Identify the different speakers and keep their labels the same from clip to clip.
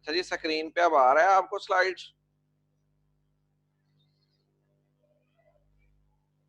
Speaker 1: अच्छा जी, स्क्रीन पे अब आ रहा है आपको स्लाइड्स?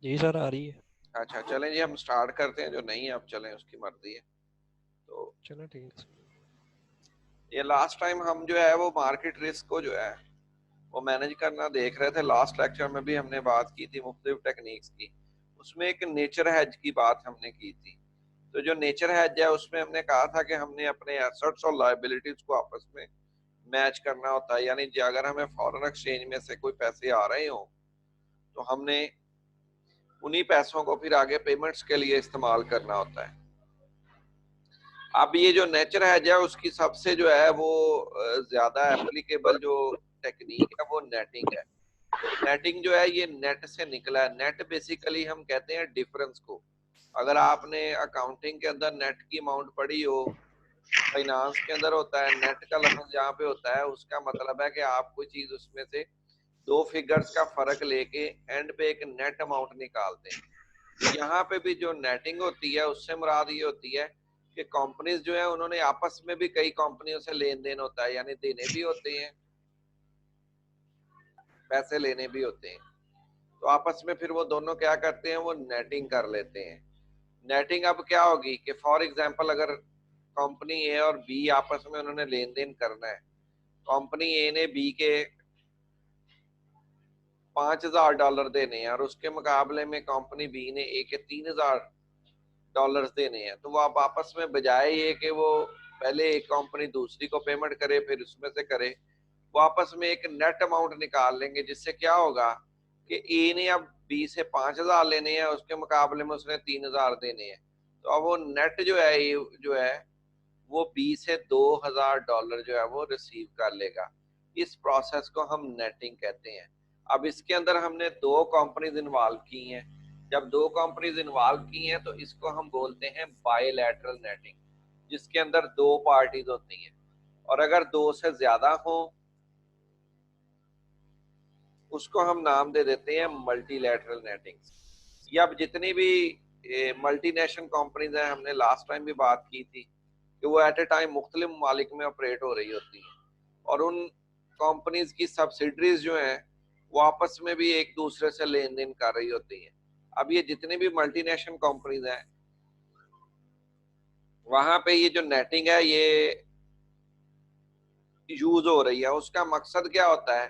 Speaker 2: जी सर आ रही है।
Speaker 1: अच्छा चलें जी, हम स्टार्ट करते हैं। जो नहीं अब चलें, उसकी मर्जी है। तो
Speaker 2: चलो ठीक है।
Speaker 1: ये लास्ट टाइम हम जो है वो मार्केट रिस्क को जो है वो मैनेज करना देख रहे थे। लास्ट लेक्चर में भी हमने बात की थी मुख्तलिफ टेक्निक्स की। उसमें एक नेचर हैज की बात हमने की थी। तो जो नेचर हैज है उसमें हमने कहा था कि हमने अपने एसेट्स और लायबिलिटीज को आपस में मैच करना होता है। यानी अगर हमें फॉरेन एक्सचेंज में से कोई पैसे आ रहे हो तो हमने उन्हीं पैसों को फिर आगे पेमेंट्स के लिए इस्तेमाल करना होता है। अब ये जो नेचर हैज है उसकी सबसे जो है वो ज्यादा एप्लीकेबल जो टेक्निक है वो नेटिंग है। नेटिंग जो है ये नेट से निकला है। नेट बेसिकली हम कहते हैं डिफरेंस को। अगर आपने अकाउंटिंग के अंदर नेट की अमाउंट पढ़ी हो, फाइनेंस के अंदर होता है नेट का लफ्ज जहाँ पे होता है उसका मतलब है कि आप कोई चीज उसमें से दो फिगर्स का फर्क लेके एंड पे एक नेट अमाउंट निकालते हैं। तो यहाँ पे भी जो नेटिंग होती है उससे मुराद ये होती है कि कंपनीज जो है उन्होंने आपस में भी कई कंपनियों से लेन देन होता है, यानी देने भी होते हैं, पैसे लेने भी होते हैं। तो आपस में फिर वो दोनों क्या करते हैं, वो नेटिंग कर लेते हैं। नेटिंग अब क्या होगी कि फॉर एग्जांपल अगर कंपनी ए और बी आपस में उन्होंने लेन देन करना है। कंपनी ए ने बी के $5,000 देने हैं और उसके मुकाबले में कंपनी बी ने ए के $3,000 देने हैं। तो वो आप आपस में बजाय ये कि वो पहले एक कंपनी दूसरी को पेमेंट करे फिर उसमें से करे, वो आपस में एक नेट अमाउंट निकाल लेंगे। जिससे क्या होगा कि ए ने अब बी से 5,000 लेने हैं, उसके मुकाबले में उसने 3,000 देने हैं। तो अब वो नेट जो है ये जो है वो बी से $2,000 जो है वो रिसीव कर लेगा। इस प्रोसेस को हम नेटिंग कहते हैं। अब इसके अंदर हमने दो कंपनीज इन्वॉल्व की हैं। जब दो कंपनीज इन्वॉल्व की हैं तो इसको हम बोलते हैं बायलैटरल नेटिंग, जिसके अंदर दो पार्टीज होती हैं। और अगर दो से ज्यादा हो उसको हम नाम दे देते हैं मल्टीलैटरल नेटिंग। या अब जितनी भी मल्टीनेशनल कंपनीज हैं, हमने लास्ट टाइम भी बात की थी कि वो एट ए टाइम मुख्तलिफ ममालिक में ऑपरेट हो रही होती हैं। और उन कंपनीज की सब्सिडरीज जो हैं वो आपस में भी एक दूसरे से लेन देन कर रही होती हैं। अब ये जितनी भी मल्टीनेशनल कंपनीज हैं वहां पे ये जो नेटिंग है ये यूज हो रही है। उसका मकसद क्या होता है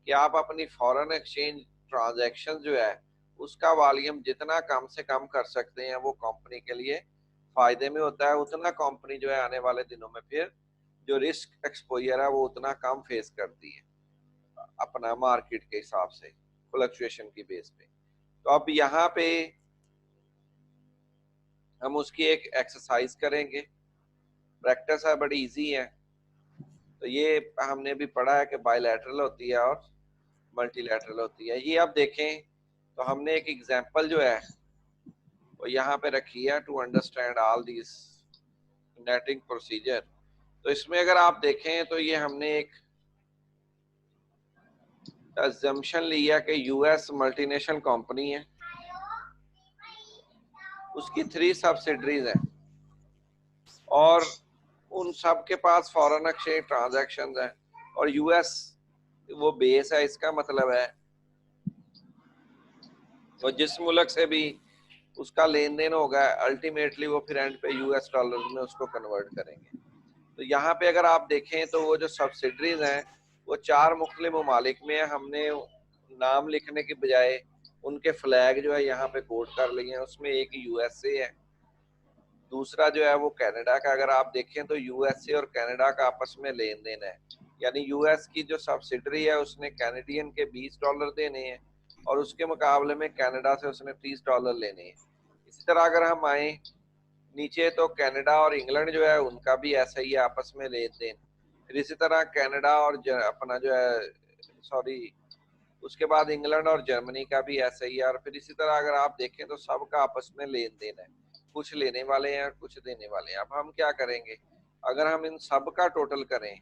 Speaker 1: कि आप अपनी फॉरेन एक्सचेंज ट्रांजैक्शन जो है उसका वॉल्यूम जितना कम से कम कर सकते हैं वो कंपनी के लिए फायदे में होता है। उतना कंपनी जो है आने वाले दिनों में फिर जो रिस्क एक्सपोजर है वो उतना कम फेस करती है अपना मार्केट के हिसाब से फ्लक्चुएशन की बेस पे। तो अब यहाँ पे हम उसकी एक एक्सरसाइज करेंगे। प्रैक्टिस है, बड़ी इजी है। तो ये हमने भी पढ़ा है कि बायलैटरल होती है और मल्टीलैटरल होती है। ये आप देखें तो हमने एक एग्जांपल जो है वो यहाँ पे रखी है to understand all this netting procedure. तो इसमें अगर आप देखें तो ये हमने एक अजम्पशन लिया कि यूएस मल्टीनेशनल कंपनी है, उसकी 3 सब्सिडरीज हैं और उन सब के पास फॉरेन एक्सचेंज ट्रांजैक्शन है। और यूएस वो बेस है, इसका मतलब है तो जिस मुल्क से भी उसका लेन देन होगा अल्टीमेटली वो फिर एंड पे यूएस डॉलर में उसको कन्वर्ट करेंगे। तो यहाँ पे अगर आप देखें तो वो जो सब्सिडरीज हैं वो 4 मुख्तलिफ ममालिक में है। हमने नाम लिखने के बजाय उनके फ्लैग जो है यहाँ पे कोड कर लिए हैं। उसमें एक यूएसए है, दूसरा जो है वो कनाडा का। अगर आप देखें तो यूएसए और कनाडा का आपस में लेन देन है। यानी यूएस की जो सब्सिडरी है उसने कैनेडियन के $20 देने हैं और उसके मुकाबले में कनाडा से उसने $30 लेने हैं। इसी तरह अगर हम आए नीचे तो कनाडा और इंग्लैंड जो है उनका भी ऐसा ही है आपस में लेन देन। फिर इसी तरह कनाडा और अपना जो है सॉरी उसके बाद इंग्लैंड और जर्मनी का भी ऐसा ही है। और फिर इसी तरह अगर आप देखें तो सबका आपस में लेन देन है, कुछ लेने वाले हैं कुछ देने वाले हैं। अब हम क्या करेंगे, अगर हम इन सब का टोटल करें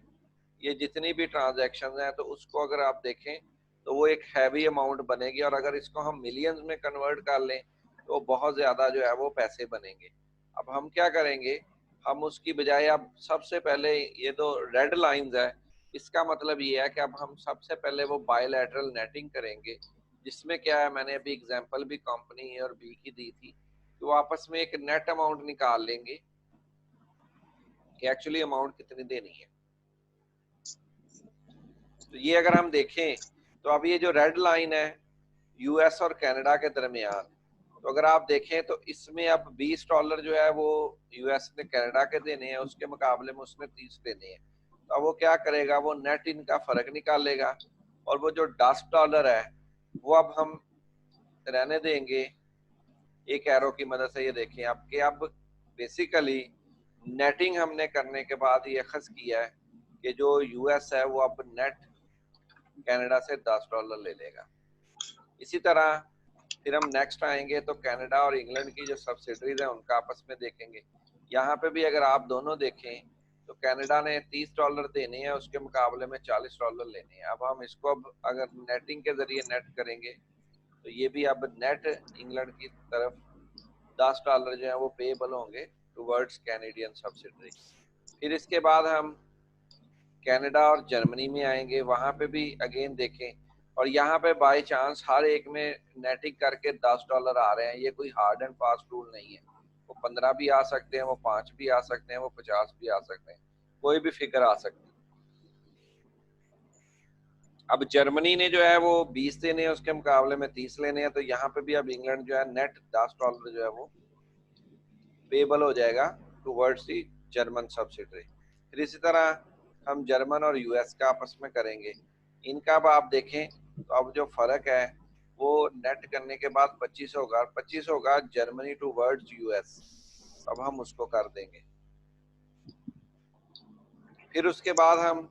Speaker 1: ये जितनी भी ट्रांजैक्शन हैं तो उसको अगर आप देखें तो वो एक हैवी अमाउंट बनेगी। और अगर इसको हम मिलियंस में कन्वर्ट कर लें तो बहुत ज्यादा जो है वो पैसे बनेंगे। अब हम क्या करेंगे, हम उसकी बजाय अब सबसे पहले ये दो रेड लाइंस है इसका मतलब ये है कि अब हम सबसे पहले वो बायलैटरल नेटिंग करेंगे, जिसमें क्या है, मैंने अभी एग्जांपल भी कंपनी ए और बी की दी थी, कि वो आपस में एक नेट अमाउंट निकाल लेंगे कि एक्चुअली अमाउंट कितनी देनी है। तो ये अगर हम देखें तो अब ये जो रेड लाइन है यूएस और कनाडा के दरमियान, तो अगर आप देखें तो इसमें अब $20 जो है वो यूएस ने कनाडा के देने हैं, उसके मुकाबले में उसने 30 देने हैं। तो अब वो क्या करेगा, वो नेट इनका फर्क निकालेगा, और वो जो $10 है वो अब हम रहने देंगे एक एरो की मदद से। ये देखें आपके, अब बेसिकली नेटिंग हमने करने के बाद ये अखज़ किया है कि जो यूएस है वो अब नेट कनाडा से $10 ले लेगा। इसी तरह फिर हम नेक्स्ट आएंगे तो कनाडा और इंग्लैंड की जो सब्सिडरीज हैं उनका आपस में देखेंगे। यहाँ पे भी अगर आप दोनों देखें तो कनाडा ने $30 देने हैं, उसके मुकाबले में $40 लेने हैं। अब हम इसको अब अगर नेटिंग के जरिए नेट करेंगे तो ये भी अब नेट इंग्लैंड की तरफ $10 जो है वो पेएबल होंगे टुवर्ड्स कैनेडियन सब्सिडरी। फिर इसके बाद हम कनाडा और जर्मनी में आएंगे, वहां पे भी अगेन देखें, और यहाँ पे बाय चांस हर एक में नेटिंग करके $10 आ रहे हैं। ये कोई हार्ड एंड फास्ट रूल नहीं है, वो 15 भी आ सकते हैं, वो 5 भी आ सकते हैं, वो 50 भी आ सकते हैं, कोई भी फिगर आ सकती है। अब जर्मनी ने जो है वो 20 देने हैं, उसके मुकाबले में 30 लेने हैं, तो यहाँ पे भी अब इंग्लैंड जो है नेट $10 जो है वो पेएबल हो जाएगा टुवर्ड्स दी जर्मन सब्सिडरी। फिर इसी तरह हम जर्मन और यूएस का आपस में करेंगे। इनका अब आप देखें तो अब जो फर्क है वो नेट करने के बाद 25 होगा जर्मनी टुवर्ड्स यूएस। अब हम उसको कर देंगे। फिर उसके बाद हम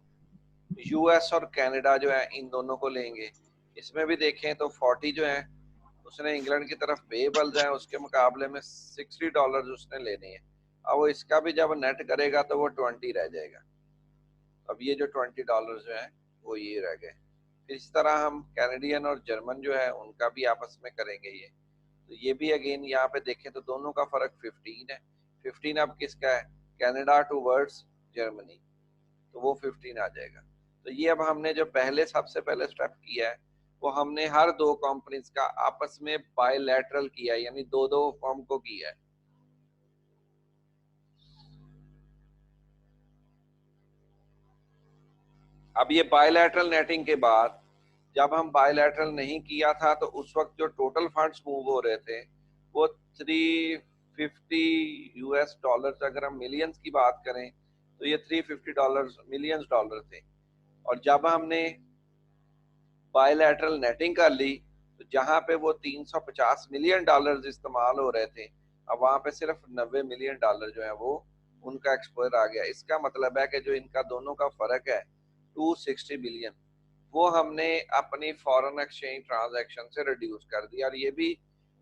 Speaker 1: यूएस और कनाडा जो है इन दोनों को लेंगे। इसमें भी देखें तो 40 जो है उसने इंग्लैंड की तरफ पेएबल है, उसके मुकाबले में $60 उसने लेने हैं। अब वो इसका भी जब नेट करेगा तो वो 20 रह जाएगा। अब ये जो $20 जो है वो ये रह गए। फिर इस तरह हम कैनेडियन और जर्मन जो है उनका भी आपस में करेंगे ये। तो ये भी अगेन यहाँ पे देखें तो दोनों का फर्क 15 है। 15 अब किसका है, कनाडा टुवर्ड्स जर्मनी, तो वो 15 आ जाएगा। तो ये अब हमने जो पहले सबसे पहले स्टेप किया है वो हमने हर दो कंपनीज का आपस में बायलैटरल किया है, यानी दो दो फर्म को किया है। अब ये बायलैटरल नेटिंग के बाद जब हम बायलैटरल नहीं किया था तो उस वक्त जो टोटल फंड्स मूव हो रहे थे वो 350 यूएस डॉलर, अगर हम मिलियंस की बात करें तो ये $350 मिलियंस डॉलर थे। और जब हमने बायलैटरल नेटिंग कर ली तो जहां पे वो $350 मिलियन इस्तेमाल हो रहे थे, अब वहां पे सिर्फ $90 मिलियन जो है वो उनका एक्सपोजर आ गया। इसका मतलब है कि जो इनका दोनों का फर्क है 260 बिलियन, वो हमने अपनी फॉरेन एक्सचेंज ट्रांजैक्शन से रिड्यूस कर दिया। और ये भी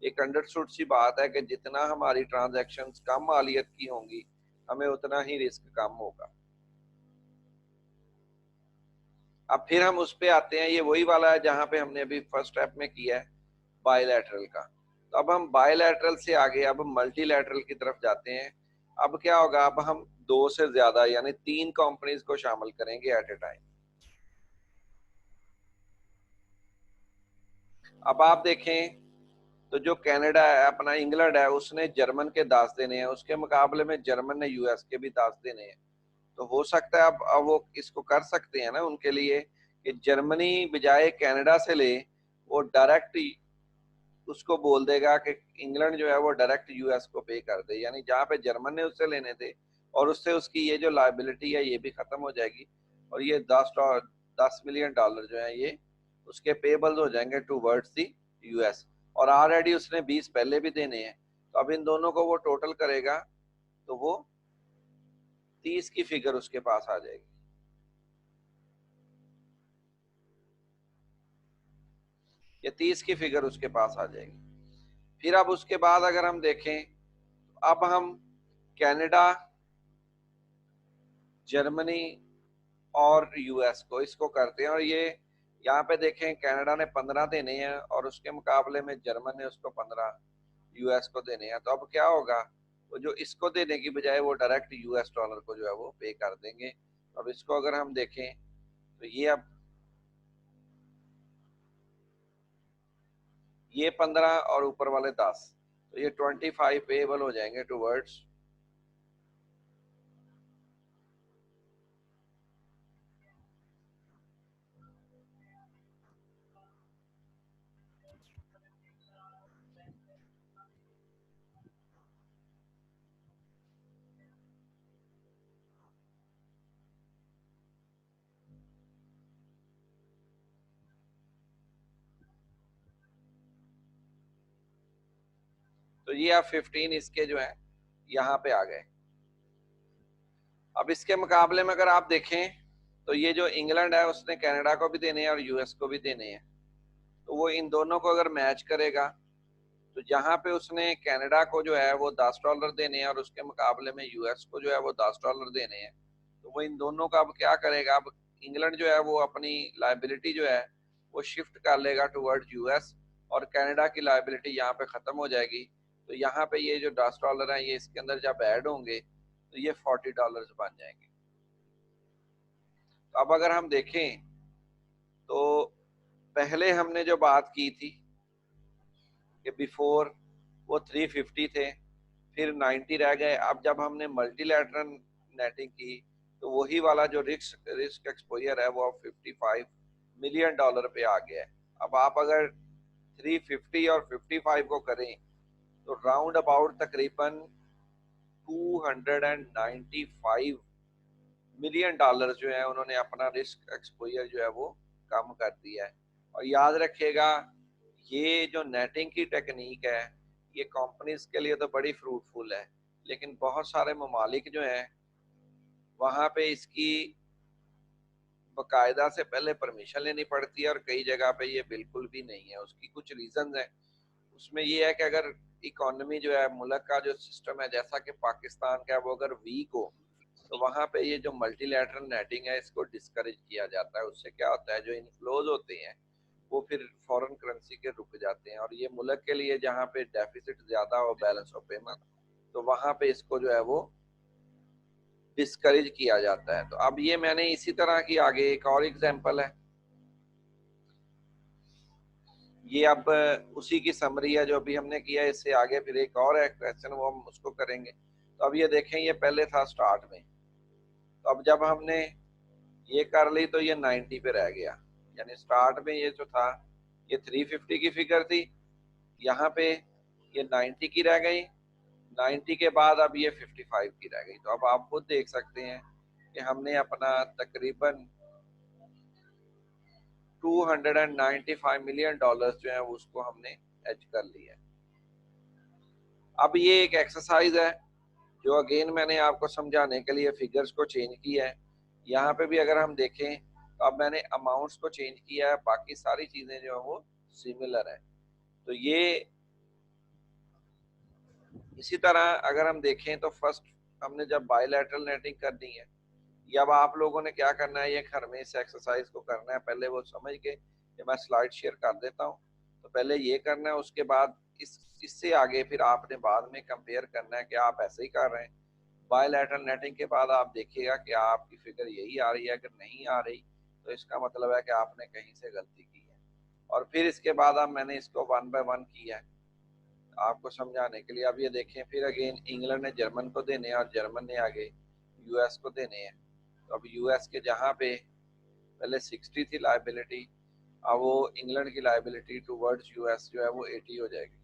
Speaker 1: एक अंडरस्टूड सी बात है कि जितना हमारी ट्रांजैक्शंस कम मालियत की होंगी हमें उतना ही रिस्क कम होगा। अब फिर हम उस पे आते हैं, ये वही वाला है जहां पे हमने अभी फर्स्ट स्टेप में किया है बायलैटरल का। तो अब हम बायलैटरल से आगे अब मल्टीलैटरल की तरफ जाते हैं। अब क्या होगा, अब हम दो से ज्यादा यानी 3 कंपनीज को शामिल करेंगे एट ए टाइम। अब आप देखें तो जो कनाडा है अपना इंग्लैंड है उसने जर्मन के 10 देने हैं, उसके मुकाबले में जर्मन ने यूएस के भी 10 देने हैं। तो हो सकता है अब वो इसको कर सकते हैं ना उनके लिए कि जर्मनी बजाय कनाडा से ले, वो डायरेक्ट उसको बोल देगा कि इंग्लैंड जो है वो डायरेक्ट यूएस को पे कर दे, यानी जहां पे जर्मन ने उससे लेने थे और उससे उसकी ये जो लायबिलिटी है ये भी खत्म हो जाएगी, और ये $10 मिलियन जो है ये उसके पेबल्स हो जाएंगे टूवर्ड्स दी यूएस। और ऑलरेडी उसने 20 पहले भी देने हैं, तो अब इन दोनों को वो टोटल करेगा तो वो 30 की फिगर उसके पास आ जाएगी। ये 30 की फिगर उसके पास आ जाएगी। फिर अब उसके बाद अगर हम देखें, अब हम कनाडा, जर्मनी और यूएस को इसको करते हैं, और ये यहाँ पे देखें कनाडा ने 15 देने हैं और उसके मुकाबले में जर्मन ने उसको 15 यूएस को देने हैं। तो अब क्या होगा, वो जो इसको देने की बजाय वो डायरेक्ट यूएस डॉलर को जो है वो पे कर देंगे। अब इसको अगर हम देखें तो ये अब ये 15 और ऊपर वाले 10, तो ये 25 पेएबल हो जाएंगे टूवर्ड्स तो ये आप 15 इसके जो है यहाँ पे आ गए। अब इसके मुकाबले में अगर आप देखें तो ये जो इंग्लैंड है उसने कनाडा को भी देने हैं और यूएस को भी देने हैं, तो वो इन दोनों को अगर मैच करेगा तो जहाँ पे उसने कनाडा को जो है वो $10 देने हैं और उसके मुकाबले में यूएस को जो है वो $10 देने हैं, तो वो इन दोनों का अब क्या करेगा, अब इंग्लैंड जो है वो अपनी लाइबिलिटी जो है वो शिफ्ट कर लेगा टुवर्ड यूएस और कनाडा की लाइबिलिटी यहाँ पे खत्म हो जाएगी। तो यहाँ पे ये जो $10 है ये इसके अंदर जब ऐड होंगे तो ये $40 बन जाएंगे। तो अब अगर हम देखें तो पहले हमने जो बात की थी कि बिफोर वो 350 थे, फिर 90 रह गए। अब जब हमने मल्टीलैटरल नेटिंग की तो वही वाला जो रिस्क एक्सपोजर है वो अब $55 मिलियन पे आ गया है। अब आप अगर 350 और 55 को करें तो राउंड अबाउट तकरीबन $295 मिलियन जो है उन्होंने अपना रिस्क एक्सपोजर जो है वो कम कर दिया है। और याद रखिएगा ये जो नेटिंग की टेक्निक है ये कंपनीज के लिए तो बड़ी फ्रूटफुल है, लेकिन बहुत सारे ममालिक जो हैं वहाँ पे इसकी बकायदा से पहले परमिशन लेनी पड़ती है और कई जगह पे ये बिल्कुल भी नहीं है। उसकी कुछ रीजन है, उसमें ये है कि अगर इकोनॉमी जो है मुल्क का जो सिस्टम है जैसा कि पाकिस्तान का वो अगर वीक हो तो वहाँ पे ये जो मल्टीलैटरल नेटिंग है इसको डिस्करेज किया जाता है। उससे क्या होता है जो इनफ्लोज होते हैं वो फिर फॉरेन करेंसी के रुक जाते हैं और ये मुल्क के लिए जहाँ पे डेफिसिट ज्यादा हो बैलेंस ऑफ पेमेंट तो वहाँ पे इसको जो है वो डिस्करेज किया जाता है। तो अब ये मैंने इसी तरह की आगे एक और एग्जांपल है, ये अब उसी की समरी है जो अभी हमने किया, इससे आगे फिर एक और है क्वेश्चन वो हम उसको करेंगे। तो अब ये देखें ये पहले था स्टार्ट में, तो अब जब हमने ये कर ली तो ये 90 पे रह गया, यानी स्टार्ट में ये जो था ये 350 की फिगर थी, यहाँ पे ये 90 की रह गई, 90 के बाद अब ये 55 की रह गई। तो अब आप खुद देख सकते हैं कि हमने अपना तकरीबन $295 मिलियन जो है उसको हमने एच कर लिया। अब ये एक एक्सरसाइज है जो अगेन मैंने आपको समझाने के लिए फिगर्स को चेंज किया है। यहाँ पे भी अगर हम देखें तो अब मैंने अमाउंट्स को चेंज किया है, बाकी सारी चीजें जो है वो सिमिलर है। तो ये इसी तरह अगर हम देखें तो फर्स्ट हमने जब बायलैटरल नेटिंग करनी है, ये अब आप लोगों ने क्या करना है, ये घर में इस एक्सरसाइज को करना है। पहले वो समझ के कि मैं स्लाइड शेयर कर देता हूँ, तो पहले ये करना है, उसके बाद इससे आगे फिर आपने बाद में कंपेयर करना है कि आप ऐसे ही कर रहे हैं। बायलैटरल नेटिंग के बाद आप देखिएगा कि आपकी फिगर यही आ रही है, अगर नहीं आ रही तो इसका मतलब है कि आपने कहीं से गलती की है। और फिर इसके बाद अब मैंने इसको 1 बाय 1 किया है आपको समझाने के लिए। अब ये देखें फिर अगेन इंग्लैंड ने जर्मन को देने हैं और जर्मन ने आगे यूएस को देने हैं। तो अब यूएस के जहाँ पे पहले 60 थी लाइबिलिटी, अब वो इंग्लैंड की लाइबिलिटी टूवर्ड्स यूएस जो है वो 80 हो जाएगी।